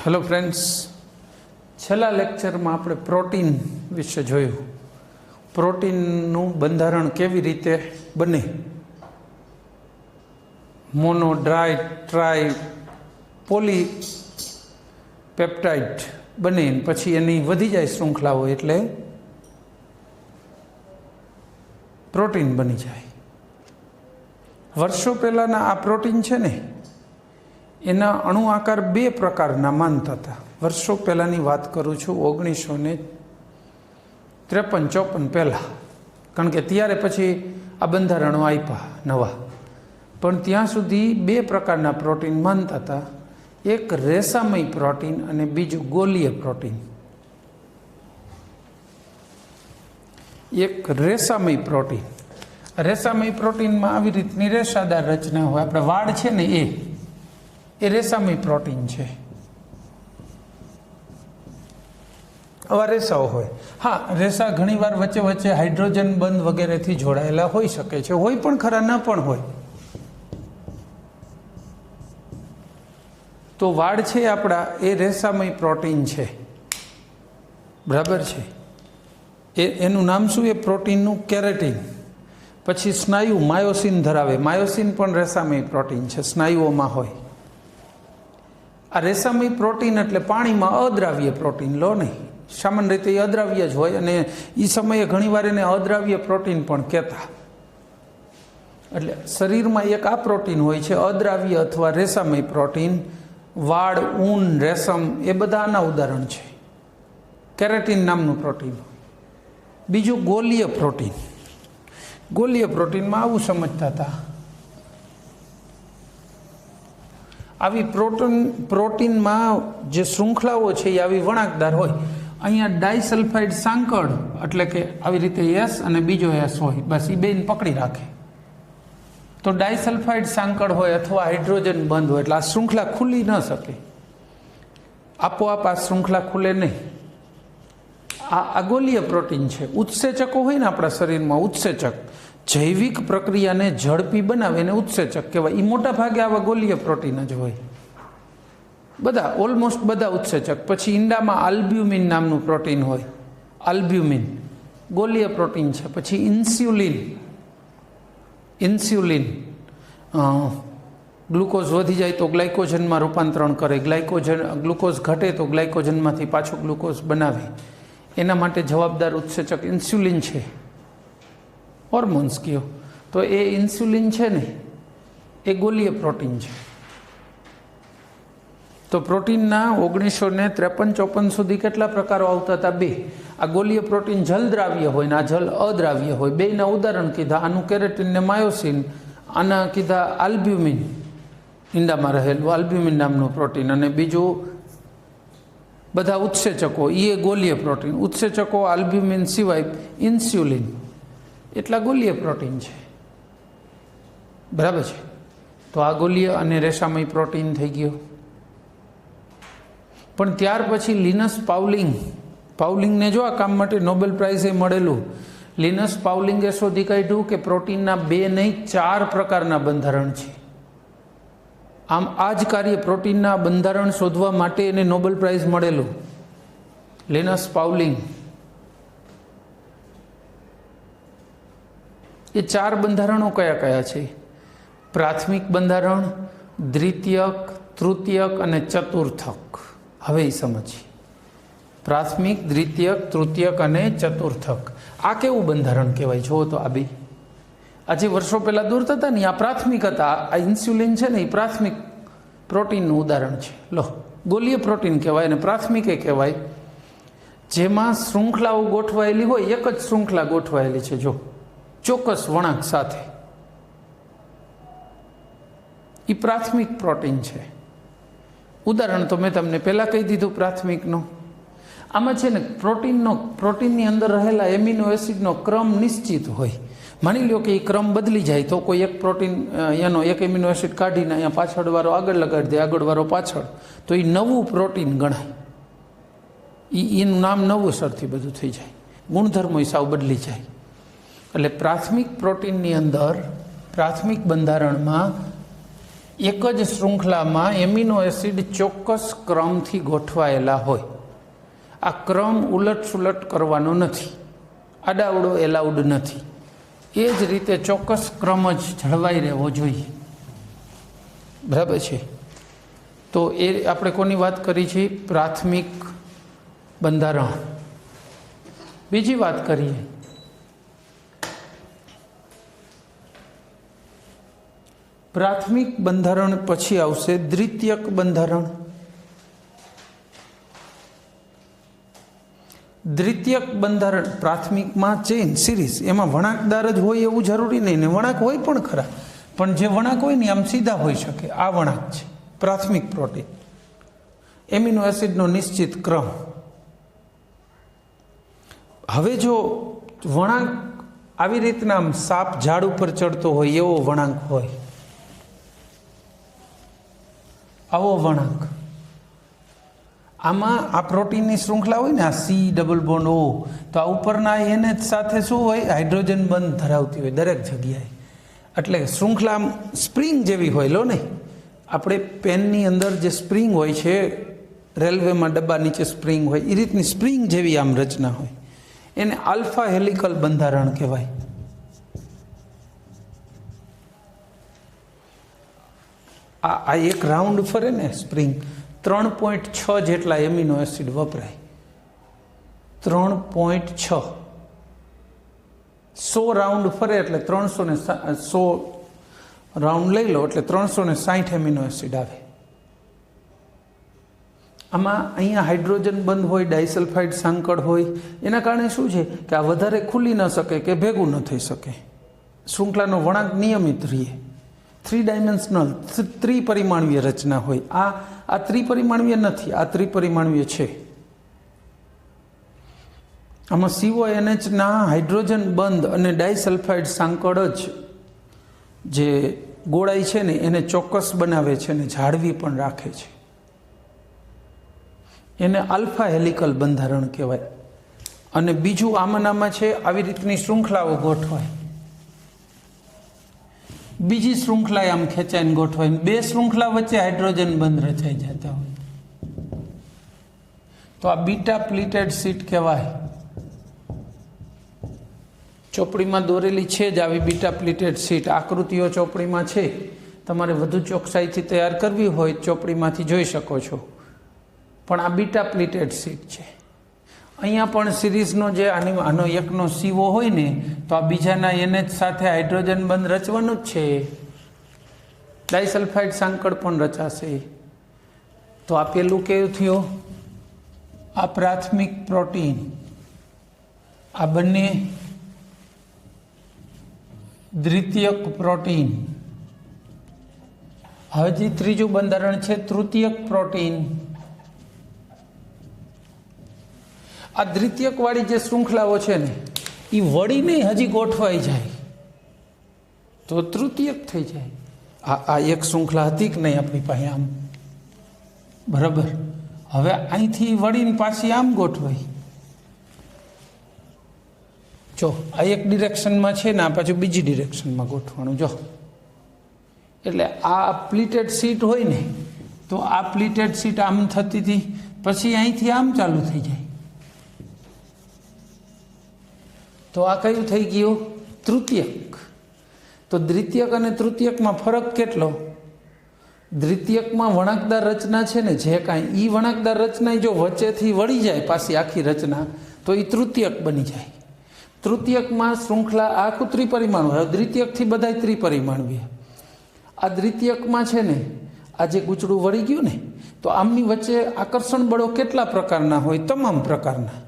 Hello friends, છેલ્લા લેક્ચરમાં આપણે પ્રોટીન વિશે જોયું. પ્રોટીનનું બંધારણ કેવી રીતે બને, mono, dry, try, poly peptide બને, પછી એની વધી જાય શૃંખલાઓ એટલે પ્રોટીન બની જાય. વર્ષો પહેલાંના આ પ્રોટીન છે ને, એના અણુ આકાર બે પ્રકારના માનતા હતા. વર્ષો પહેલાંની વાત કરું છું, 1953-54 પહેલાં, કારણ કે ત્યારે પછી આ બંધારણો આપ્યા નવા. પણ ત્યાં સુધી બે પ્રકારના પ્રોટીન માનતા હતા, એક રેસામય પ્રોટીન અને બીજું ગોલીય પ્રોટીન. એક રેસામય પ્રોટીન. રેસામય પ્રોટીનમાં આવી રીતની રેસાદાર રચના હોય. આપણે વાળ છે ને એ રેસામય પ્રોટીન છે. આવા રેસાઓ હોય. હા, રેસા ઘણીવાર વચ્ચે વચ્ચે હાઇડ્રોજન બંધ વગેરેથી જોડાયેલા હોઈ શકે છે, હોય પણ ખરા, ન પણ હોય. તો વાળ છે આપણા, એ રેસામય પ્રોટીન છે, બરાબર છે. એનું નામ શું? એ પ્રોટીનનું કેરેટીન. પછી સ્નાયુ માયોસિન ધરાવે. માયોસિન પણ રેસામય પ્રોટીન છે, સ્નાયુઓમાં હોય. આ રેસામય પ્રોટીન એટલે પાણીમાં અદ્રાવ્ય પ્રોટીન લો નહીં. સામાન્ય રીતે એ અદ્રાવ્ય જ હોય, અને એ સમયે ઘણીવાર એને અદ્રાવ્ય પ્રોટીન પણ કહેતા. એટલે શરીરમાં એક આ પ્રોટીન હોય છે, અદ્રાવ્ય અથવા રેસામય પ્રોટીન. વાળ, ઊન, રેશમ એ બધાના ઉદાહરણ છે. કેરેટીન નામનું પ્રોટીન. બીજું ગોલીય પ્રોટીન. ગોલીય પ્રોટીનમાં આવું સમજતા હતા, આવી પ્રોટીનમાં જે શૃંખલાઓ છે એ આવી વળાંકદાર હોય. અહીંયા ડાયસલ્ફાઇડ સાંકળ એટલે કે આવી રીતે એસ અને બીજો એસ હોય, બસ એ બેને પકડી રાખે. તો ડાયસલ્ફાઇડ સાંકળ હોય અથવા હાઇડ્રોજન બંધ હોય, એટલે આ શૃંખલા ખુલી ન શકે. આપોઆપ આ શૃંખલા ખુલે નહીં. આ ગોલીય પ્રોટીન છે. ઉત્સેચકો હોય ને આપણા શરીરમાં, ઉત્સેચક જૈવિક પ્રક્રિયાને ઝડપી બનાવે એને ઉત્સેચક કહેવાય. એ મોટા ભાગે આવા ગોલીય પ્રોટીન જ હોય, બધા, ઓલમોસ્ટ બધા ઉત્સેચક. પછી ઈંડામાં આલ્બ્યુમિન નામનું પ્રોટીન હોય, આલ્બ્યુમિન ગોલીય પ્રોટીન છે. પછી ઇન્સ્યુલિન ગ્લુકોઝ વધી જાય તો ગ્લાયકોજનમાં રૂપાંતરણ કરે, ગ્લુકોઝ ઘટે તો ગ્લાયકોજનમાંથી પાછું ગ્લુકોઝ બનાવે. એના માટે જવાબદાર ઉત્સેચક ઇન્સ્યુલિન છે. હોર્મોન્સ કયો તો એ ઇન્સ્યુલિન છે ને, એ ગોલીય પ્રોટીન છે. તો પ્રોટીનના 1953-54 સુધી કેટલા પ્રકારો આવતા હતા? બે. આ ગોલીય પ્રોટીન જલદ્રાવ્ય હોય ને આ જલ અદ્રાવ્ય હોય. બેના ઉદાહરણ કીધા. આનું કેરેટીન ને માયોસિન, આના કીધા આલ્બ્યુમિન, ઈંડામાં રહેલું આલ્બ્યુમિન નામનું પ્રોટીન. અને બીજું બધા ઉત્સેચકો, એ ગોલીય પ્રોટીન. ઉત્સેચકો આલ્બ્યુમિન સિવાય ઇન્સ્યુલિન, એટલા ગોલીય પ્રોટીન છે, બરાબર છે. તો આ ગોલીય અને રેસામય પ્રોટીન થઈ ગયો. પણ ત્યાર પછી લિનસ પાઉલિંગને જો આ કામ માટે નોબેલ પ્રાઇઝે મળેલું. લિનસ પાઉલિંગે શોધી કાઢ્યું કે પ્રોટીનના 2 નહીં 4 પ્રકારના બંધારણ છે. આમ આ જ કાર્ય પ્રોટીનના બંધારણ શોધવા માટે એને નોબેલ પ્રાઇઝ મળેલું, લિનસ પાઉલિંગ. એ 4 બંધારણો કયા કયા છે? પ્રાથમિક બંધારણ, દ્વિતીયક, તૃતીયક અને ચતુર્થક. હવે એ સમજીએ. પ્રાથમિક, દ્વિતીયક, તૃતીયક અને ચતુર્થક. આ કેવું બંધારણ કહેવાય? જુઓ તો આ બે. આજે વર્ષો પહેલાં દોરતા હતા ને, આ પ્રાથમિક હતા. આ ઇન્સ્યુલિન છે ને, એ પ્રાથમિક પ્રોટીનનું ઉદાહરણ છે. લો, ગોલીય પ્રોટીન કહેવાય અને પ્રાથમિકે કહેવાય. જેમાં શૃંખલાઓ ગોઠવાયેલી હોય, એક જ શૃંખલા ગોઠવાયેલી છે, જો ચોક્કસ વળાંક સાથે. એ પ્રાથમિક પ્રોટીન છે. ઉદાહરણ તો મેં તમને પહેલાં કહી દીધું પ્રાથમિકનું. આમાં છે ને પ્રોટીનની અંદર રહેલા એમિનો એસિડનો ક્રમ નિશ્ચિત હોય. માની લો કે એ ક્રમ બદલી જાય તો કોઈ એક પ્રોટીન, એનો એક એમિનો એસિડ કાઢીને અહીંયા પાછળવાળો આગળ લગાડી દે, આગળવાળો પાછળ, તો એ નવું પ્રોટીન ગણાય. એનું નામ નવું સરથી બધું થઈ જાય, ગુણધર્મો સાવ બદલી જાય. એટલે પ્રાથમિક પ્રોટીનની અંદર, પ્રાથમિક બંધારણમાં એક જ શૃંખલામાં એમિનો એસિડ ચોક્કસ ક્રમથી ગોઠવાયેલા હોય. આ ક્રમ ઉલટ કરવાનો નથી, આડાવડો એલાઉડ નથી. એ જ રીતે ચોક્કસ ક્રમ જ જળવાઈ રહેવો જોઈએ. બરાબર છે. તો એ આપણે કોની વાત કરી છે? પ્રાથમિક બંધારણ. બીજી વાત કરીએ, પ્રાથમિક બંધારણ પછી આવશે દ્વિતીયક બંધારણ. દ્વિતીયક બંધારણ પ્રાથમિકમાં ચેઇન સિરીઝ, એમાં વળાંકદાર જ હોય એવું જરૂરી નહીં ને વળાંક હોય પણ ખરા, પણ જે વળાંક હોય ને આમ સીધા હોઈ શકે. આ વળાંક છે પ્રાથમિક પ્રોટીન. એમિનો એસિડનો નિશ્ચિત ક્રમ. હવે જો વળાંક આવી રીતના આમ સાપ ઝાડ ઉપર ચડતો હોય એવો વળાંક હોય, આવો વળાંક, આમાં આ પ્રોટીનની શૃંખલા હોય ને, આ સી ડબલ બોન્ડ ઓ, તો આ ઉપરના NH સાથે શું હોય? હાઇડ્રોજન બંધ ધરાવતી હોય દરેક જગ્યાએ. એટલે શૃંખલા સ્પ્રિંગ જેવી હોય. લો ને, આપણે પેનની અંદર જે સ્પ્રિંગ હોય છે, રેલવેમાં ડબ્બા નીચે સ્પ્રિંગ હોય, એ રીતની સ્પ્રિંગ જેવી આમ રચના હોય, એને આલ્ફા હેલિકલ બંધારણ કહેવાય. આ એક રાઉન્ડ ફરે ને સ્પ્રિંગ, 3.6 જેટલા એમિનો એસિડ વપરાય. 3.6, 100 રાઉન્ડ ફરે એટલે 100 રાઉન્ડ લઈ લો એટલે 360 એમિનો એસિડ આવે. આમાં અહીંયા હાઇડ્રોજન બંધ હોય, ડાયસલ્ફાઇડ સાંકળ હોય, એના કારણે શું છે કે આ વધારે ખુલી ન શકે કે ભેગું ન થઈ શકે. શૃંખલાનો વળાંક નિયમિત રહે. 3 ડાયમેન્શનલ, ત્રિપરિમાણીય રચના હોય. આ ત્રિપરિમાણીય નથી, આ ત્રિપરિમાણીય છે. આમાં CONH ના હાઇડ્રોજન બંધ અને ડાયસલ્ફાઇડ સાંકળ જ જે ગોળાઈ છે ને એને ચોક્કસ બનાવે છે અને જાળવી પણ રાખે છે. એને આલ્ફા હેલિકલ બંધારણ કહેવાય. અને બીજું આમાં છે, આવી રીતની શૃંખલાઓ ગોઠવાય. બીજી શૃંખલા આમ ખેંચાઈને ગોઠવાય. 2 શૃંખલા વચ્ચે હાઇડ્રોજન બંધ રચાઈ જતા હોય તો આ બીટા પ્લીટેડ શીટ કહેવાય. ચોપડીમાં દોરેલી છે જ આવી બીટા પ્લીટેડ શીટ. આકૃતિઓ ચોપડીમાં છે, તમારે વધુ ચોકસાઈથી તૈયાર કરવી હોય ચોપડીમાંથી જોઈ શકો છો. પણ આ બીટા પ્લીટેડ શીટ છે. અહીંયા પણ સિરીઝનો જે આનો એકનો CO હોય ને, તો આ બીજાના NH સાથે હાઇડ્રોજન બંધ રચવાનું જ છે. ડાયસલ્ફાઇડ સાંકળ પણ રચાશે. તો આ પેલું કેવું થયું? આ પ્રાથમિક પ્રોટીન. આ બંને દ્વિતીયક પ્રોટીન. હવે જે ત્રીજું બંધારણ છે તૃતીયક પ્રોટીન. આ દ્વિતીયક વાળી જે શૃંખલાઓ છે ને, એ વળીને હજી ગોઠવાઈ જાય તો તૃતીયક થઈ જાય. આ એક શૃંખલા હતી કે નહીં આપણી પાસે આમ, બરાબર. હવે અહીંથી વળીને પાછી આમ ગોઠવાઈ. જો આ એક ડિરેક્શનમાં છે ને, આ પાછું બીજી ડિરેક્શનમાં ગોઠવાનું. જો એટલે આ પ્લીટેડ શીટ હોય ને, તો આ પ્લીટેડ શીટ આમ થતી હતી, પછી અહીંથી આમ ચાલુ થઈ જાય. તો આ કયું થઈ ગયું? તૃતીયક. તો દ્વિતીયક અને તૃતીયકમાં ફરક કેટલો? દ્વિતીયકમાં વળાંકદાર રચના છે ને, જે કાંઈ એ વળાંકદાર રચના જો વચ્ચેથી વળી જાય પાછી આખી રચના, તો એ તૃતીયક બની જાય. તૃતીયકમાં શૃંખલા આખું ત્રિપરિમાણ હોય. દ્વિતીયકથી બધાય ત્રિપરિમાણીય. આ દ્વિતીયકમાં છે ને, આ જે ગૂંચડું વળી ગયું ને, તો આમની વચ્ચે આકર્ષણ બળો કેટલા પ્રકારના હોય? તમામ પ્રકારના.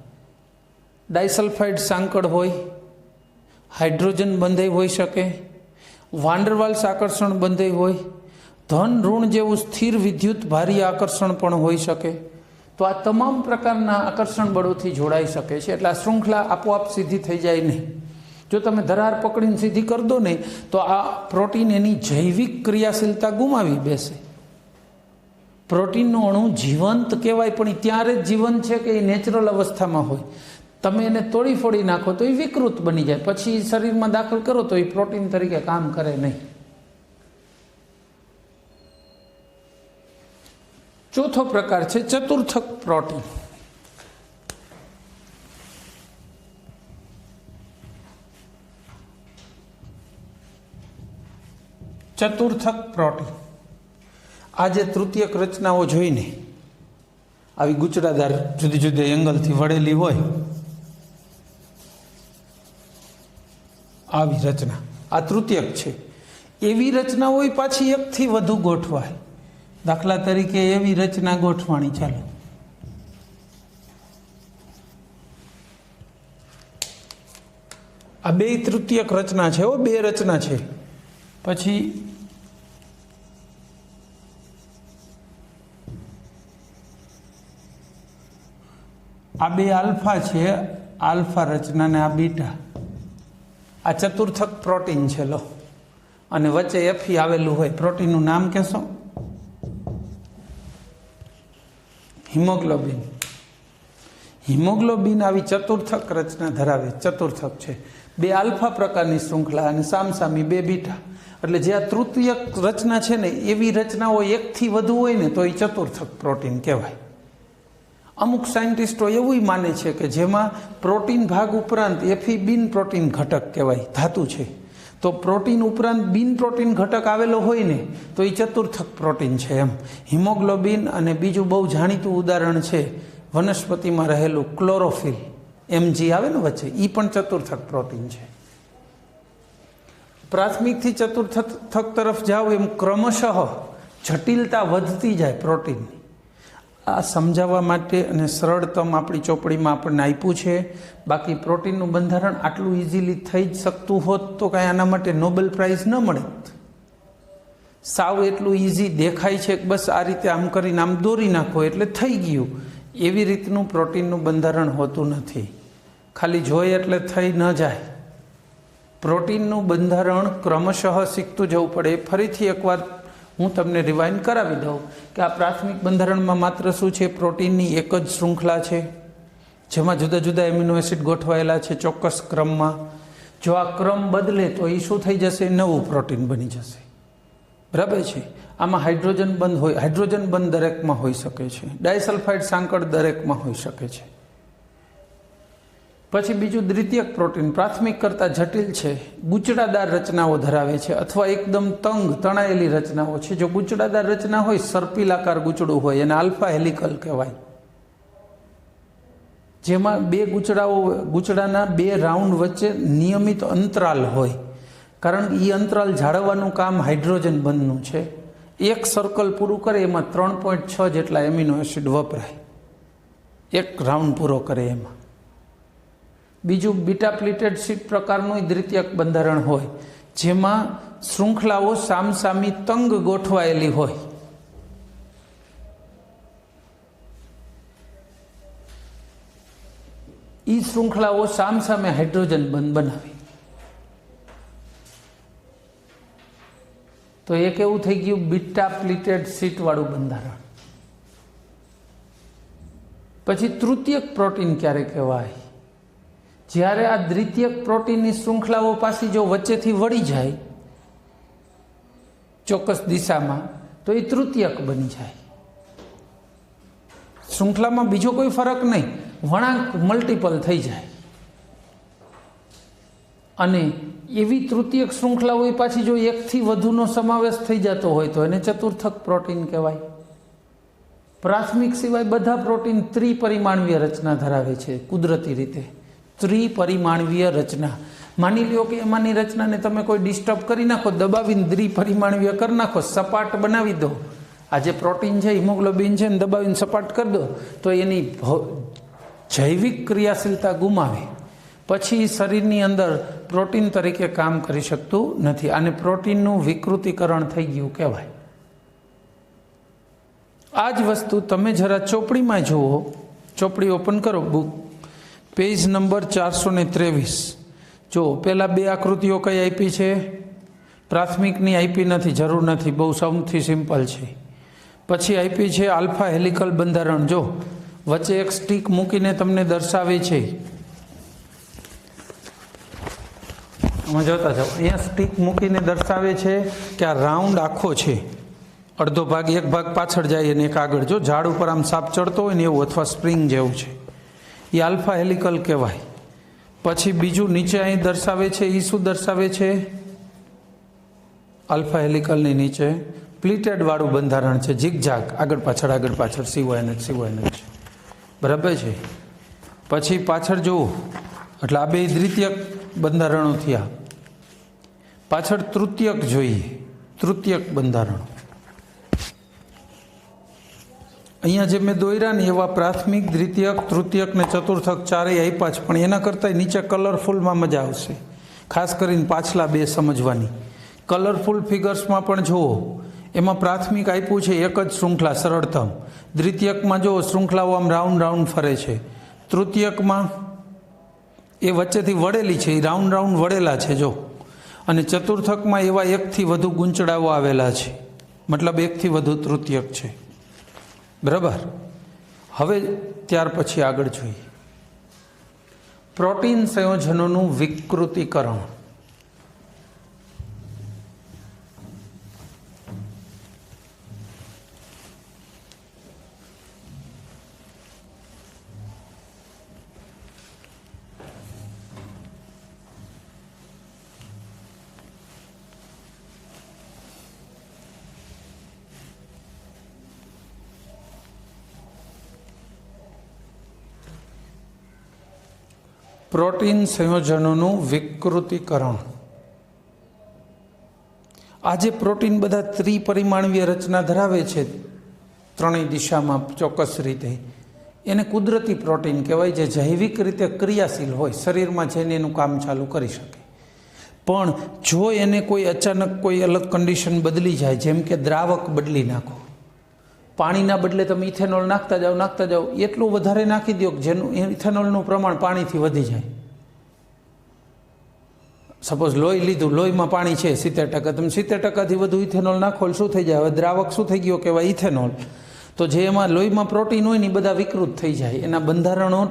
ડાયસલ્ફાઇડ સાંકળ હોય, હાઇડ્રોજન બંધાઈ હોઈ શકે, વાન્ડરવાલ્સ આકર્ષણ બંધાઈ હોય, ધન ઋણ જેવું સ્થિર વિદ્યુત ભારી આકર્ષણ પણ હોઈ શકે. તો આ તમામ પ્રકારના આકર્ષણ બળોથી જોડાઈ શકે છે. એટલે આ શૃંખલા આપોઆપ સીધી થઈ જાય નહીં. જો તમે ધરાર પકડીને સીધી કરી દો ને, તો આ પ્રોટીન એની જૈવિક ક્રિયાશીલતા ગુમાવી બેસે. પ્રોટીનનું અણુ જીવંત કહેવાય, પણ એ ત્યારે જ જીવંત છે કે એ નેચરલ અવસ્થામાં હોય. તમે એને તોડી ફોડી નાખો તો એ વિકૃત બની જાય. પછી શરીરમાં દાખલ કરો તો એ પ્રોટીન તરીકે કામ કરે નહીં. ચોથો પ્રકાર છે ચતુર્થક પ્રોટીન. ચતુર્થક પ્રોટીન આ જે તૃતીયક રચનાઓ જોઈને આવી ગુચડાદાર જુદી જુદી એંગલથી વળેલી હોય આવી રચના આ તૃતીયક છે. એવી રચનાઓ પાછી એકથી વધુ ગોઠવાય. દાખલા તરીકે એવી રચના ગોઠવાણી. ચાલો આ બે તૃતીયક રચના છે. બે રચના છે. પછી આ બે આલ્ફા છે, આલ્ફા રચના ને આ બીટા. આ ચતુર્થક પ્રોટીન છે. લો, અને વચ્ચે એફી આવેલું હોય. પ્રોટીનનું નામ કહેશો? હિમોગ્લોબિન. હિમોગ્લોબિન આવી ચતુર્થક રચના ધરાવે. ચતુર્થક છે. બે આલ્ફા પ્રકારની શૃંખલા અને સામસામી બે બીટા. એટલે જે આ તૃતીયક રચના છે ને એવી રચનાઓ એકથી વધુ હોય ને તો એ ચતુર્થક પ્રોટીન કહેવાય. અમુક સાયન્ટિસ્ટો એવું માને છે કે જેમાં પ્રોટીન ભાગ ઉપરાંત એફી બિન પ્રોટીન ઘટક કહેવાય, ધાતુ છે. તો પ્રોટીન ઉપરાંત બિન પ્રોટીન ઘટક આવેલો હોય ને તો એ ચતુર્થક પ્રોટીન છે એમ. હિમોગ્લોબિન અને બીજું બહુ જાણીતું ઉદાહરણ છે વનસ્પતિમાં રહેલું ક્લોરોફિલ, એમજી આવે ને વચ્ચે, એ પણ ચતુર્થક પ્રોટીન છે. પ્રાથમિકથી ચતુર્થક તરફ જાઓ એમ ક્રમશઃ જટિલતા વધતી જાય પ્રોટીનની. આ સમજાવવા માટે અને સરળતમ આપણી ચોપડીમાં આપણને આપ્યું છે. બાકી પ્રોટીનનું બંધારણ આટલું ઇઝીલી થઈ જ શકતું હોત તો કાંઈ આના માટે નોબેલ પ્રાઇઝ ન મળે. સાવ એટલું ઇઝી દેખાય છે કે બસ આ રીતે આમ કરીને આમ દોરી નાખો એટલે થઈ ગયું. એવી રીતનું પ્રોટીનનું બંધારણ હોતું નથી. ખાલી જોઈએ એટલે થઈ ન જાય. પ્રોટીનનું બંધારણ ક્રમશઃ શીખતું જવું પડે. ફરીથી એકવાર હું તમને રિવાઇન્ડ કરાવી દઉં કે આ પ્રાથમિક બંધારણમાં માત્ર શું છે? પ્રોટીનની એક જ શૃંખલા છે જેમાં જુદા જુદા એમિનો એસિડ ગોઠવાયેલા છે ચોક્કસ ક્રમમાં. જો આ ક્રમ બદલે તો એ શું થઈ જશે? નવું પ્રોટીન બની જશે. બરાબર છે. આમાં હાઇડ્રોજન બંધ હોય, હાઇડ્રોજન બંધ દરેકમાં હોઈ શકે છે. ડાયસલ્ફાઇડ સાંકળ દરેકમાં હોઈ શકે છે. પછી બીજું દ્વિતીયક પ્રોટીન પ્રાથમિક કરતાં જટિલ છે, ગુચડાદાર રચનાઓ ધરાવે છે અથવા એકદમ તંગ તણાયેલી રચનાઓ છે. જો ગુચડાદાર રચના હોય, સર્પિલાકાર ગુચડું હોય એને આલ્ફા હેલિકલ કહેવાય. જેમાં બે ગુચડાના બે રાઉન્ડ વચ્ચે નિયમિત અંતરાલ હોય. કારણ કે એ અંતરાલ જાળવવાનું કામ હાઇડ્રોજન બંધનું છે. એક સર્કલ પૂરું કરે એમાં 3.6 જેટલા એમિનો એસિડ વપરાય. એક રાઉન્ડ પૂરો કરે એમાં. બીજું બીટા પ્લેટેડ શીટ પ્રકારનું દ્વિતીયક બંધારણ હોય જેમાં શૃંખલાઓ સામસામી તંગ ગોઠવાયેલી હોય. એ શૃંખલાઓ સામસામે હાઇડ્રોજન બંધ બનાવી. તો એ કેવું થઈ ગયું? બીટા પ્લેટેડ શીટ વાળું બંધારણ. પછી તૃતીયક પ્રોટીન ક્યારે કહેવાય? જ્યારે આ દ્વિતીયક પ્રોટીનની શૃંખલાઓ પાછી જો વચ્ચેથી વળી જાય ચોક્કસ દિશામાં તો એ તૃતીયક બની જાય. શૃંખલામાં બીજો કોઈ ફરક નહીં, વળાંક મલ્ટિપલ થઈ જાય. અને એવી તૃતીયક શૃંખલાઓ પાછી જો એકથી વધુનો સમાવેશ થઈ જતો હોય તો એને ચતુર્થક પ્રોટીન કહેવાય. પ્રાથમિક સિવાય બધા પ્રોટીન ત્રિપરિમાણીય રચના ધરાવે છે કુદરતી રીતે. ત્રિપરિમાણીય રચના. માની લ્યો કે એમાંની રચનાને તમે કોઈ ડિસ્ટર્બ કરી નાખો, દબાવીને ત્રિપરિમાણીય કરી નાખો, સપાટ બનાવી દો. આ જે પ્રોટીન છે, હિમોગ્લોબિન છે ને દબાવીને સપાટ કરી દો તો એની જૈવિક ક્રિયાશીલતા ગુમાવે. પછી શરીરની અંદર પ્રોટીન તરીકે કામ કરી શકતું નથી. આને પ્રોટીનનું વિકૃતિકરણ થઈ ગયું કહેવાય. આ જ વસ્તુ તમે જરા ચોપડીમાં જુઓ. ચોપડી ઓપન કરો, બુક, પેજ નંબર 423. જો પહેલાં બે આકૃતિઓ કઈ આપી છે? પ્રાથમિકની આપી નથી, જરૂર નથી, બહુ સૌથી સિમ્પલ છે. પછી આપી છે આલ્ફા હેલિકલ બંધારણ. જો વચ્ચે એક સ્ટીક મૂકીને તમને દર્શાવે છે. આમાં જોતા જાઓ, અહીંયા સ્ટીક મૂકીને દર્શાવે છે કે આ રાઉન્ડ આખો છે. અડધો ભાગ એક ભાગ પાછળ જાય અને એક આગળ. જો ઝાડ ઉપર આમ સાપ ચડતો હોય ને એવું, અથવા સ્પ્રિંગ જેવું છે, એ આલ્ફા હેલિકલ કહેવાય. પછી બીજું નીચે અહીં દર્શાવે છે, એ શું દર્શાવે છે? આલ્ફા હેલિકલની નીચે પ્લીટેડ વાળું બંધારણ છે, ઝીગઝાગ, આગળ પાછળ સિવાયને બરાબર છે. પછી પાછળ જુઓ, એટલે આ બે દ્વિતીયક બંધારણો થયા. પાછળ તૃતીયક જોઈએ, તૃતીયક બંધારણો. અહીંયા જે મેં દોર્યા ને એવા પ્રાથમિક, દ્વિતીયક, તૃતીયક ને ચતુર્થક ચારેય આપ્યા છે, પણ એના કરતાં નીચે કલરફુલમાં મજા આવશે, ખાસ કરીને પાછલા બે સમજવાની. કલરફુલ ફિગર્સમાં પણ જુઓ, એમાં પ્રાથમિક આપ્યું છે એક જ શૃંખલા સરળતમ. દ્વિતીયકમાં જુઓ શૃંખલાઓ આમ રાઉન્ડ ફરે છે. તૃતીયકમાં એ વચ્ચેથી વળેલી છે, એ રાઉન્ડ વળેલા છે જો. અને ચતુર્થકમાં એવા એકથી વધુ ગૂંચડાઓ આવેલા છે, મતલબ એકથી વધુ તૃતીયક છે. બરાબર. હવે ત્યાર પછી આગળ જોઈએ પ્રોટીન સંયોજનોનું વિકૃતિકરણ. પ્રોટીન સંયોજનોનું વિકૃતિકરણ. આજે પ્રોટીન બધા ત્રિપરિમાણીય રચના ધરાવે છે, ત્રણેય દિશામાં ચોક્કસ રીતે. એને કુદરતી પ્રોટીન કહેવાય, જે જૈવિક રીતે ક્રિયાશીલ હોય, શરીરમાં જઈને એનું કામ ચાલુ કરી શકે. પણ જો એને કોઈ અચાનક કોઈ અલગ કન્ડિશન બદલી જાય, જેમ કે દ્રાવક બદલી નાખો, પાણીના બદલે તમે ઇથેનોલ નાખતા જાઓ, એટલું વધારે નાખી દો કે જેનું ઇથેનોલનું પ્રમાણ પાણીથી વધી જાય. સપોઝ લોહી લીધું, લોહીમાં પાણી છે 70%, તમે 70%થી વધુ ઇથેનોલ નાખો, શું થઈ જાય? હવે દ્રાવક શું થઈ ગયો કહેવાય? ઇથેનોલ. તો જે એમાં લોહીમાં પ્રોટીન હોય ને એ બધા વિકૃત થઈ જાય, એના બંધારણો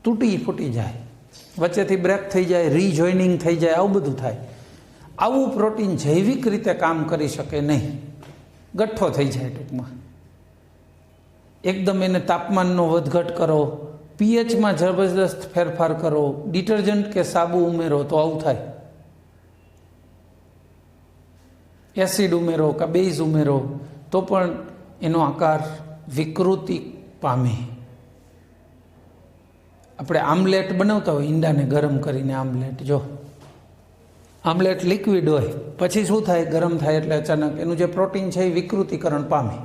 ફૂટી જાય, વચ્ચેથી બ્રેક થઈ જાય, રીજોઇનિંગ થઈ જાય, આવું બધું થાય. આવું પ્રોટીન જૈવિક રીતે કામ કરી શકે નહીં, ગઠ્ઠો થઈ જાય. ટૂંકમાં એકદમ એને તાપમાનનો વધઘટ કરો, પીએચમાં જબરદસ્ત ફેરફાર કરો, ડિટર્જન્ટ કે સાબુ ઉમેરો તો આવું થાય. એસિડ ઉમેરો કે બેઝ ઉમેરો તો પણ એનો આકાર વિકૃતિ પામે. આપણે આમલેટ બનાવતા હોય, ઈંડાને ગરમ કરીને આમલેટ, જો આમલેટ લિક્વિડ હોય, પછી શું થાય? ગરમ થાય એટલે અચાનક એનું જે પ્રોટીન છે એ વિકૃતિકરણ પામે,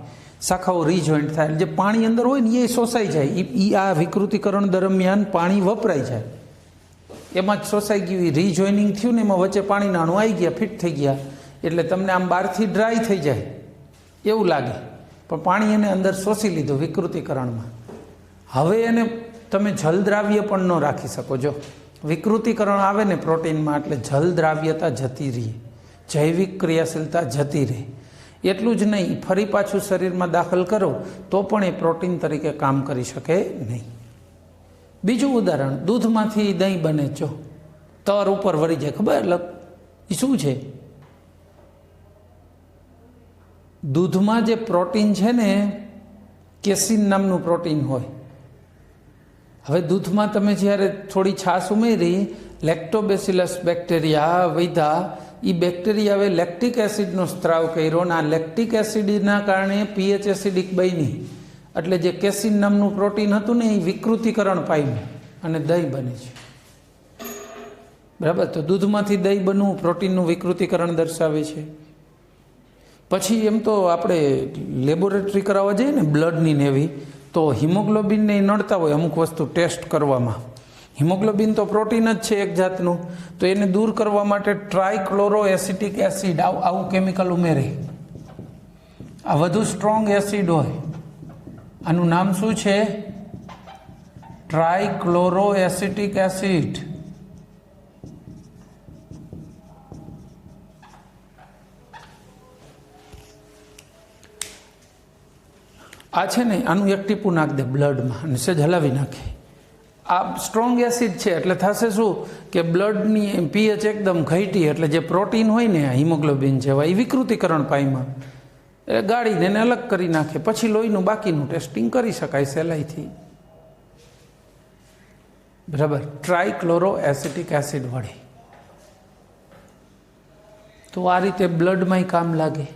શાખાઓ રીજોઈન્ટ થાય, જે પાણી અંદર હોય ને એ શોષાઈ જાય. એ આ વિકૃતિકરણ દરમિયાન પાણી વપરાય જાય, એમાં જ શોષાઈ ગયું, એ રીજોઇનિંગ થયું ને એમાં વચ્ચે પાણી નાણું આવી ગયા, ફિટ થઈ ગયા, એટલે તમને આમ બહારથી ડ્રાય થઈ જાય એવું લાગે, પણ પાણી એને અંદર શોષી લીધું વિકૃતિકરણમાં. હવે એને તમે જલદ્રાવ્ય પણ ન રાખી શકો. જો વિકૃતિકરણ આવે ને પ્રોટીનમાં, એટલે જલદ્રાવ્યતા જતી રહે, જૈવિક ક્રિયાશીલતા જતી રહે. એટલું જ નહીં, ફરી પાછું શરીરમાં દાખલ કરો તો પણ એ પ્રોટીન તરીકે કામ કરી શકે નહીં. બીજું ઉદાહરણ, દૂધમાંથી દહીં બને. જો તર ઉપર વળી જાય, ખબર એ શું છે? દૂધમાં જે પ્રોટીન છે ને, કેસીન નામનું પ્રોટીન હોય. હવે દૂધમાં તમે જ્યારે થોડી છાશ ઉમેરી, લેક્ટોબેસિલસ બેક્ટેરિયા વધ્યા, એ બેક્ટેરિયાએ લેક્ટિક એસિડનો સ્ત્રાવ કર્યો, અને આ લેક્ટિક એસિડના કારણે પીએચ એસિડિક બની, એટલે જે કેસીન નામનું પ્રોટીન હતું ને એ વિકૃતિકરણ પામ્યું અને દહીં બને છે. બરાબર. તો દૂધમાંથી દહીં બનવું પ્રોટીનનું વિકૃતિકરણ દર્શાવે છે. પછી એમ તો આપણે લેબોરેટરી કરાવવા જઈએ ને બ્લડની ને એવી, તો હિમોગ્લોબિનને નડતા હોય અમુક વસ્તુ ટેસ્ટ કરવામાં. હિમોગ્લોબિન તો પ્રોટીન જ છે એક જાતનું, તો એને દૂર કરવા માટે ટ્રાયક્લોરો એસિટિક એસિડ આવું કેમિકલ ઉમેરે. આ વધુ સ્ટ્રોંગ એસિડ હોય, આનું નામ શું છે? Trichloro acetic acid. આ છે ને, આનું એક ટીપું નાખ દે બ્લડમાં અને સહેજ હલાવી નાખે. આ સ્ટ્રોંગ એસિડ છે, એટલે થશે શું કે બ્લડની પીએચ એકદમ ઘટી, એટલે જે પ્રોટીન હોય ને હિમોગ્લોબિન જેવા, એ વિકૃતિકરણ પામ્યા. એટલે ગાળીને એને અલગ કરી નાખે, પછી લોહીનું બાકીનું ટેસ્ટિંગ કરી શકાય સહેલાઈથી. બરાબર. ટ્રાયક્લોરો એસિટિક એસિડ વડે. તો આ રીતે બ્લડમાંય કામ લાગે.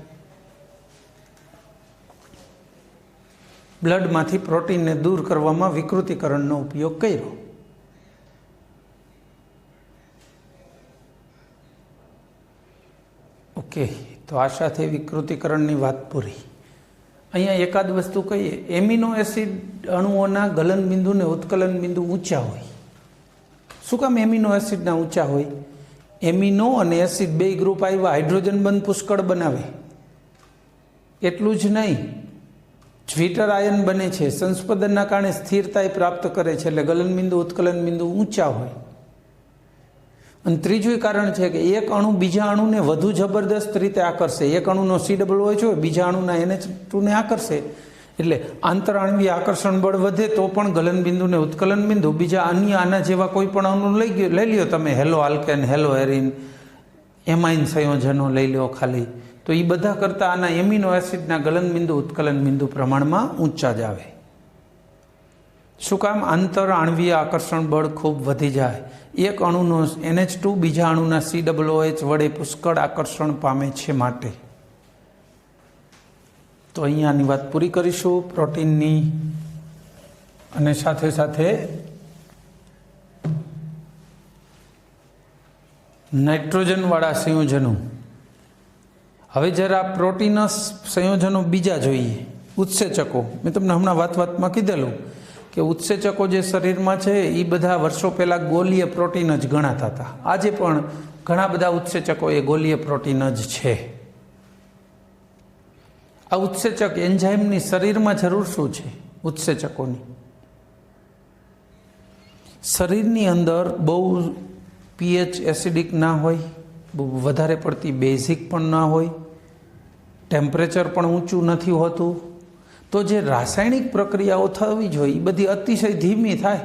બ્લડમાંથી પ્રોટીનને દૂર કરવામાં વિકૃતિકરણનો ઉપયોગ કર્યો. ઓકે, તો આ સાથે વિકૃતિકરણની વાત પૂરી. અહીંયા એકાદ વસ્તુ કહીએ, એમિનો એસિડ અણુઓના ગલન બિંદુ ને ઉત્કલન બિંદુ ઊંચા હોય. શું કામ એમિનો એસિડના ઊંચા હોય? એમિનો અને એસિડ બે ગ્રુપ આવ્યા, હાઇડ્રોજન બંધ પુષ્કળ બનાવે. એટલું જ નહીં, જ્વિટર આયન બને છે, સંસ્પંદનના કારણે સ્થિરતા પ્રાપ્ત કરે છે, એટલે ગલન બિંદુ ઉત્કલન બિંદુ ઊંચા હોય. અને ત્રીજું કારણ છે કે એક અણુ બીજા અણુને વધુ જબરદસ્ત રીતે આકર્ષે. એક અણુનો COH હોય, બીજા અણુના NH2 ને આકર્ષે, એટલે આંતરાણવીય આકર્ષણ બળ વધે. તો પણ ગલન બિંદુ ને ઉત્કલન બિંદુ બીજા અન્ય આના જેવા કોઈ પણ અણુ લઈ લ્યો તમે, hello alkane, hello arene, amine સંયોજનો લઈ લો ખાલી, તો એ બધા કરતાં આના એમિનો એસિડના ગલન બિંદુ ઉત્કલન બિંદુ પ્રમાણમાં ઊંચા જ આવે. શું કામ? આંતર આણવીય આકર્ષણ બળ ખૂબ વધી જાય. એક અણુનો NH2 બીજા અણુના COH વડે પુષ્કળ આકર્ષણ પામે છે માટે. તો અહીંયાની વાત પૂરી કરીશું પ્રોટીનની, અને સાથે સાથે નાઇટ્રોજનવાળા સંયોજનો. હવે જરા પ્રોટીનસ સંયોજનો બીજા જોઈએ, ઉત્સેચકો. મેં તમને હમણાં વાતમાં કીધેલું કે ઉત્સેચકો જે શરીરમાં છે એ બધા વર્ષો પહેલાં ગોલીય પ્રોટીન જ ગણાતા હતા. આજે પણ ઘણા બધા ઉત્સેચકો એ ગોલીય પ્રોટીન જ છે. આ ઉત્સેચક એન્ઝાઇમની શરીરમાં જરૂર શું છે? ઉત્સેચકોની શરીરની અંદર બહુ pH એસિડિક ના હોય, બહુ વધારે પડતી બેઝિક પણ ના હોય, ટેમ્પરેચર પણ ઊંચું નથી હોતું. તો જે રાસાયણિક પ્રક્રિયાઓ થવી જોઈએ એ બધી અતિશય ધીમી થાય.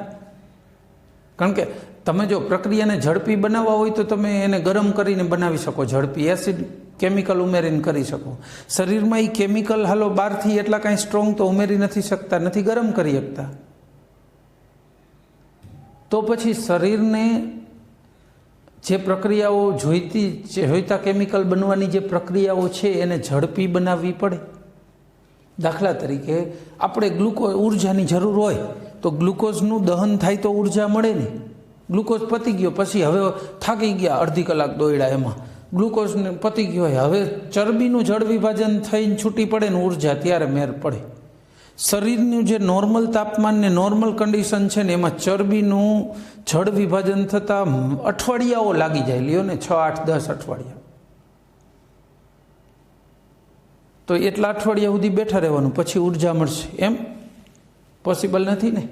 કારણ કે તમે જો પ્રક્રિયાને ઝડપી બનાવવા હોય તો તમે એને ગરમ કરીને બનાવી શકો, ઝડપી એસિડ કેમિકલ ઉમેરીને કરી શકો. શરીરમાં એ કેમિકલ હાલો બહારથી એટલા કાંઈ સ્ટ્રોંગ તો ઉમેરી નથી શકતા, નથી ગરમ કરી શકતા. તો પછી શરીરને જે પ્રક્રિયાઓ જોઈતા કેમિકલ બનવાની જે પ્રક્રિયાઓ છે એને ઝડપી બનાવવી પડે. દાખલા તરીકે આપણે ઉર્જાની જરૂર હોય તો ગ્લુકોઝનું દહન થાય તો ઉર્જા મળે ને. ગ્લુકોઝ પતી ગયો પછી હવે થાકી ગયા, અડધી કલાક દોડ્યા, એમાં ગ્લુકોઝને પતી ગયો હોય, હવે ચરબીનું જળ વિભાજન થઈને છૂટી પડે ને ઉર્જા, ત્યારે મેર પડે. શરીરનું જે નોર્મલ તાપમાન ને નોર્મલ કન્ડિશન છે ને એમાં ચરબીનું જળ વિભાજન થતાં અઠવાડિયાઓ લાગી જાય. લ્યો ને 6, 8, 10 અઠવાડિયા. તો એટલા અઠવાડિયા સુધી બેઠા રહેવાનું, પછી ઉર્જા મળશે, એમ પોસિબલ નથી ને.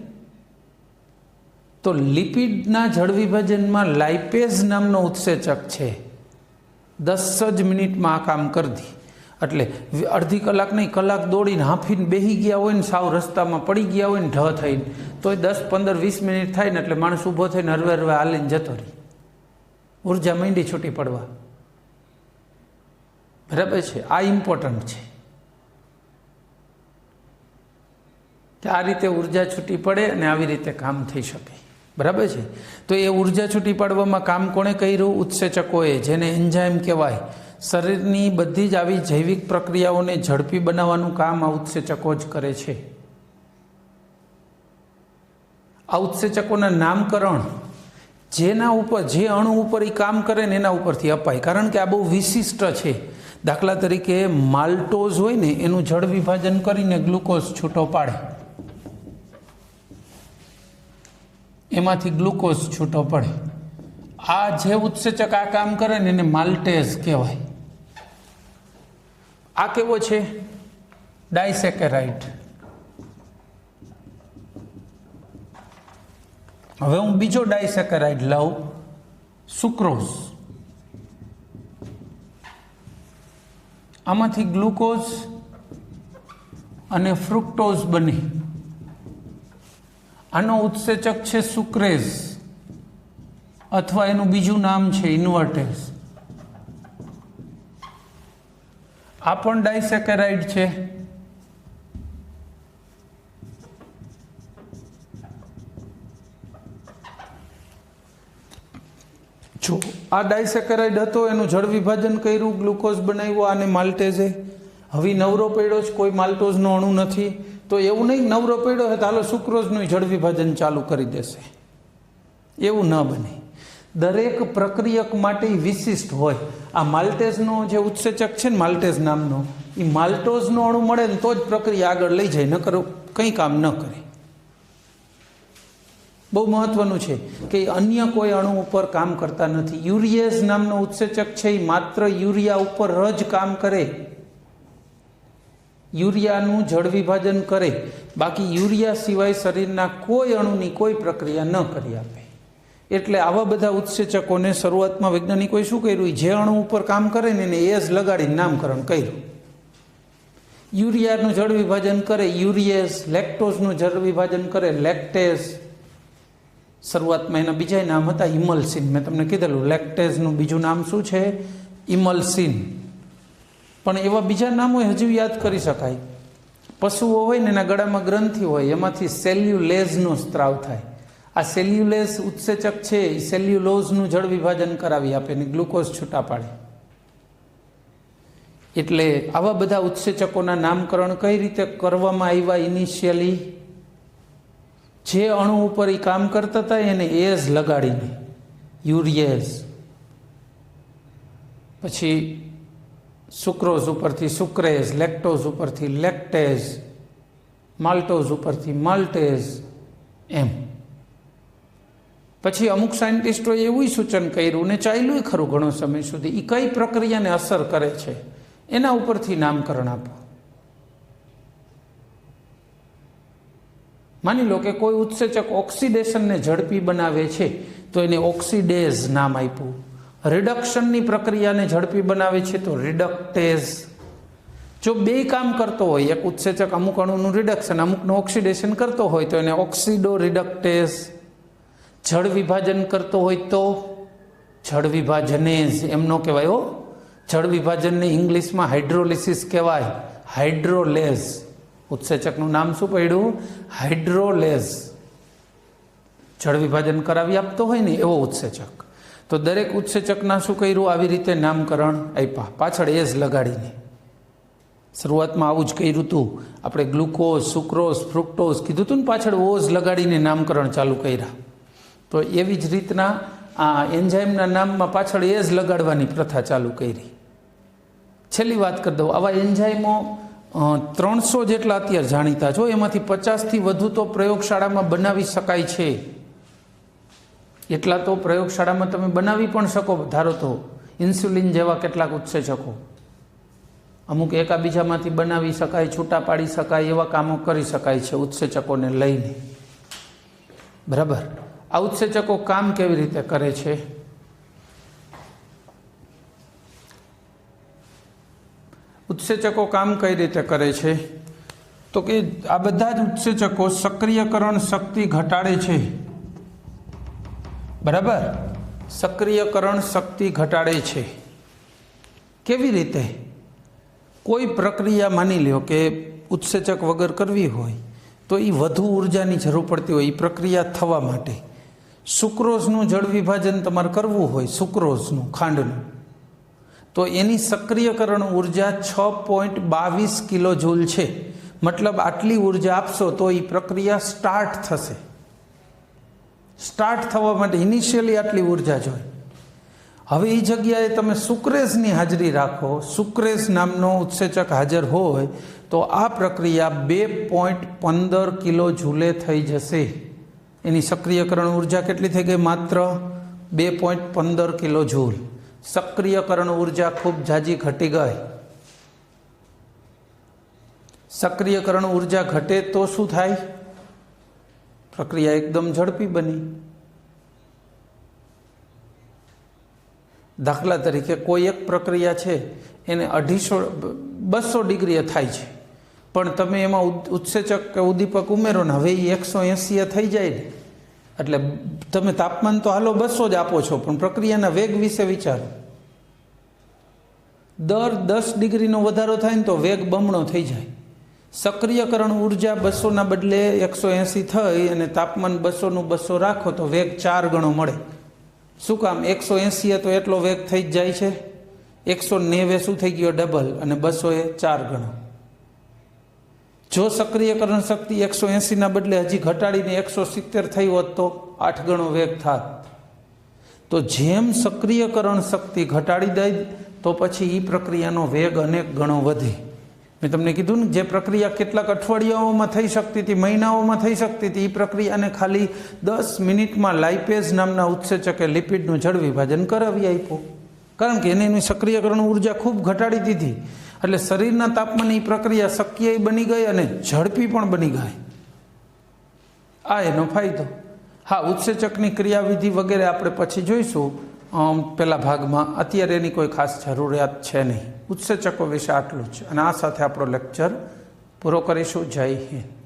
તો લિપિડના જળ વિભાજનમાં લાઇપેઝ નામનો ઉત્સેચક છે, 10 જ મિનિટમાં આ કામ કરી દી. એટલે અડધી કલાક નહીં, કલાક દોડીને હાંફીને બેસી ગયા હોય ને, સાવ રસ્તામાં પડી ગયા હોય ને ઢ થઈને, તો 10, 15, 20 મિનિટ થાય ને એટલે માણસ ઊભો થઈને હરવે હાલીને જતો રહે. ઉર્જા માંડી છૂટી પડવા. બરાબર છે? આ ઇમ્પોર્ટન્ટ છે. આ રીતે ઉર્જા છૂટી પડે અને આવી રીતે કામ થઈ શકે. બરાબર છે? તો એ ઉર્જા છૂટી પાડવામાં કામ કોણે કર્યું? ઉત્સેચકોએ, જેને એન્ઝાઇમ કહેવાય. શરીરની બધી જ આવી જૈવિક પ્રક્રિયાઓને ઝડપી બનાવવાનું કામ આ ઉત્સેચકો જ કરે છે. આ ઉત્સેચકોના નામકરણ જેના ઉપર, જે અણુ ઉપર એ કામ કરે ને એના ઉપરથી અપાય, કારણ કે આ બહુ વિશિષ્ટ છે. દાખલા તરીકે માલ્ટોઝ હોય ને એનું જળ વિભાજન કરીને ગ્લુકોઝ છૂટો પાડે, એમાંથી ગ્લુકોઝ છૂટો પડે. આ જે ઉત્સેચક આ કામ કરે ને એને માલ્ટેઝ કહેવાય. આ કેવો છે? ડાયસેકેરાઇડ. હવે હું બીજો ડાયસેકેરાઇડ લઉં, સુક્રોઝ. આમાંથી ગ્લુકોઝ અને ફ્રુક્ટોઝ બને. આનો ઉત્સેચક છે સુક્રેઝ, અથવા એનું બીજું નામ છે ઇન્વર્ટેઝ. આ પણ ડાયસેકેરાઇડ છે। જો આ ડાયસેકેરાઇડ હતો, એનું જળ વિભાજન કર્યું, ગ્લુકોઝ બનાવ્યો, આને માલ્ટેઝે। હવે નવરો પડ્યો છે, કોઈ માલ્ટોઝનો અણુ નથી, તો એવું નહીં નવરો પડ્યો છે તો હાલો સુક્રોઝનું જળ વિભાજન ચાલુ કરી દેશે, એવું ન બને। દરેક પ્રક્રિયક માટે વિશિષ્ટ હોય। આ માલ્ટેઝનો જે ઉત્સેચક છે ને, માલ્ટેઝ નામનો, એ માલ્ટોઝનો અણુ મળે ને તો જ પ્રક્રિયા આગળ લઈ જાય, નકર કંઈ કામ ન કરે। બહુ મહત્વનું છે કે અન્ય કોઈ અણુ ઉપર કામ કરતા નથી। યુરિયેઝ નામનો ઉત્સેચક છે, એ માત્ર યુરિયા ઉપર જ કામ કરે, યુરિયાનું જળ વિભાજન કરે, બાકી યુરિયા સિવાય શરીરના કોઈ અણુની કોઈ પ્રક્રિયા ન કરી આપે। એટલે આવા બધા ઉત્સેચકોને શરૂઆતમાં વૈજ્ઞાનિકોએ શું કર્યું, જે અણુ ઉપર કામ કરે ને એને એઝ લગાડીને નામકરણ કર્યું। યુરિયાનું જળ વિભાજન કરે યુરિયેઝ, લેક્ટોઝનું જળ વિભાજન કરે લેક્ટેઝ। શરૂઆતમાં એના બીજા નામ હતા ઇમલ્સિન, મેં તમને કીધેલું લેક્ટેઝનું બીજું નામ શું છે, ઇમલ્સિન। પણ એવા બીજા નામો હજુ યાદ કરી શકાય। પશુઓ હોય ને એના ગળામાં ગ્રંથિ હોય, એમાંથી સેલ્યુલેઝનો સ્ત્રાવ થાય। આ સેલ્યુલેઝ ઉત્સેચક છે એ સેલ્યુલોઝનું જળ વિભાજન કરાવી આપે ને ગ્લુકોઝ છૂટા પાડે। એટલે આવા બધા ઉત્સેચકોના નામકરણ કઈ રીતે કરવામાં આવ્યા, ઇનિશિયલી જે અણુ ઉપર એ કામ કરતા હતા એને એઝ લગાડીને યુરિયેઝ, પછી સુક્રોઝ ઉપરથી સુક્રેઝ, લેક્ટોઝ ઉપરથી લેક્ટેઝ, માલ્ટોઝ ઉપરથી માલ્ટેઝ, એમ। પછી અમુક સાયન્ટિસ્ટોએ એવું સૂચન કર્યું ને ચાલ્યું ખરું ઘણો સમય સુધી, એ કઈ પ્રક્રિયાને અસર કરે છે એના ઉપરથી નામકરણ આપો। માની લો કે કોઈ ઉત્સેચક ઓક્સિડેશનને ઝડપી બનાવે છે તો એને ઓક્સિડેઝ નામ આપ્યું। રિડક્શનની પ્રક્રિયાને ઝડપી બનાવે છે તો રિડક્ટેઝ। જો બે કામ કરતો હોય, એક ઉત્સેચક અમુક અણુનું રિડક્શન, અમુકનું ઓક્સિડેશન કરતો હોય તો એને ઓક્સિડો રિડક્ટેઝ। જળ વિભાજન કરતો હોય તો જળ વિભાજનેઝ, એમ ન કહેવાય હો, જળ વિભાજનને ઇંગ્લિશમાં હાઇડ્રોલિસિસ કહેવાય, હાઇડ્રોલેઝ। ઉત્સેચકનું નામ શું પડ્યું, હાઇડ્રોલેઝ। જળ વિભાજન કરાવી આપતો હોય ને એવો ઉત્સેચક। તો દરેક ઉત્સેચકના શું કર્યું, આવી રીતે નામકરણ આપ્યા, પાછળ એઝ લગાડીને। શરૂઆતમાં આવું જ કર્યું હતું આપણે, ગ્લુકોઝ, સુક્રોઝ, ફ્રુક્ટોઝ કીધું હતું ને, પાછળ ઓઝ લગાડીને નામકરણ ચાલુ કર્યા। તો એવી જ રીતના આ એન્ઝાઇમના નામમાં પાછળ એઝ લગાડવાની પ્રથા ચાલુ કરી। છેલ્લી વાત કરી દઉં, આવા એન્ઝાઇમો 300 જેટલા અત્યારે જાણીતા છો, એમાંથી 50થી વધુ તો પ્રયોગશાળામાં બનાવી શકાય છે। એટલા તો પ્રયોગશાળામાં તમે બનાવી પણ શકો, ધારો તો ઇન્સ્યુલિન જેવા કેટલાક ઉત્સેચકો અમુક એકાબીજામાંથી બનાવી શકાય, છૂટા પાડી શકાય, એવા કામો કરી શકાય છે ઉત્સેચકોને લઈને, બરાબર। આ ઉત્સેચકો કામ કેવી રીતે કરે છે, ઉત્સેચકો કામ કઈ રીતે કરે છે તો કે આ બધા જ ઉત્સેચકો સક્રિયકરણ શક્તિ ઘટાડે છે, બરાબર। સક્રિયકરણ શક્તિ ઘટાડે છે કેવી રીતે, કોઈ પ્રક્રિયા માની લ્યો કે ઉત્સેચક વગર કરવી હોય તો એ વધુ ઉર્જાની જરૂર પડતી હોય, એ પ્રક્રિયા થવા માટે સુક્રોઝનું જળ વિભાજન તમારે કરવું હોય, સુક્રોઝનું, ખાંડનું, તો એની સક્રિયકરણ ઉર્જા 6.22 કિલો જૂલ છે। મતલબ આટલી ઉર્જા આપશો તો એ પ્રક્રિયા સ્ટાર્ટ થશે। સ્ટાર્ટ થવા માટે ઇનિશિયલી આટલી ઉર્જા જોઈએ। હવે એ જગ્યાએ તમે સુક્રેઝની હાજરી રાખો, સુક્રેઝ નામનો ઉત્સેચક હાજર હોય તો આ પ્રક્રિયા 2.15 કિલો જૂલે થઈ જશે। એની સક્રિયકરણ ઉર્જા કેટલી થઈ ગઈ, માત્ર 2.15 કિલો જૂલ। સક્રિયકરણ ઉર્જા ખૂબ ઝાઝી ઘટી ગઈ। સક્રિયકરણ ઉર્જા ઘટે તો શું થાય, પ્રક્રિયા એકદમ ઝડપી બની। દાખલા તરીકે કોઈ એક પ્રક્રિયા છે એને 200 ડિગ્રીએ થાય છે, પણ તમે એમાં ઉત્સેચક કે ઉદ્દીપક ઉમેરો ને હવે એ 180 થઈ જાય ને, એટલે તમે તાપમાન તો હાલો 200 જ આપો છો, પણ પ્રક્રિયાના વેગ વિશે વિચારો, દર 10 ડિગ્રીનો વધારો થાય ને તો વેગ બમણો થઈ જાય. સક્રિયકરણ ઉર્જા 200ના બદલે 180 થઈ અને તાપમાન 200નું 200 રાખો તો વેગ 4 ગણો મળે. શું કામ? 180 તો એટલો વેગ થઈ જ જાય છે. 190 શું થઈ ગયો? ડબલ. અને 200 એ 4 ગણો. જો સક્રિયકરણ શક્તિ 180ના બદલે હજી ઘટાડીને 170 થઈ હોત તો 8 ગણો વેગ થાત. તો જેમ સક્રિયકરણ શક્તિ ઘટાડી દે તો પછી એ પ્રક્રિયાનો વેગ અનેક ગણો વધે. મેં તમને કીધું ને, જે પ્રક્રિયા કેટલાક અઠવાડિયાઓમાં થઈ શકતી હતી, મહિનાઓમાં થઈ શકતી હતી, એ પ્રક્રિયાને ખાલી 10 મિનિટમાં લાઇપેઝ નામના ઉત્સેચકે લિપિડનું જળ વિભાજન કરાવી આપ્યું. કારણ કે એની સક્રિયકરણ ઉર્જા ખૂબ ઘટાડી દીધી. એટલે શરીરના તાપમાને એ પ્રક્રિયા શક્ય બની ગઈ અને ઝડપી પણ બની ગઈ. આ એનો ફાયદો. હા, ઉત્સેચકની ક્રિયાવિધિ વગેરે આપણે પછી જોઈશું પહેલા ભાગમાં. અત્યારે એની કોઈ ખાસ જરૂરિયાત છે નહીં. ઉત્સેચકો વિશે આટલું જ. અને આ સાથે આપણો લેક્ચર પૂરો કરીશું. જય હિન્દ.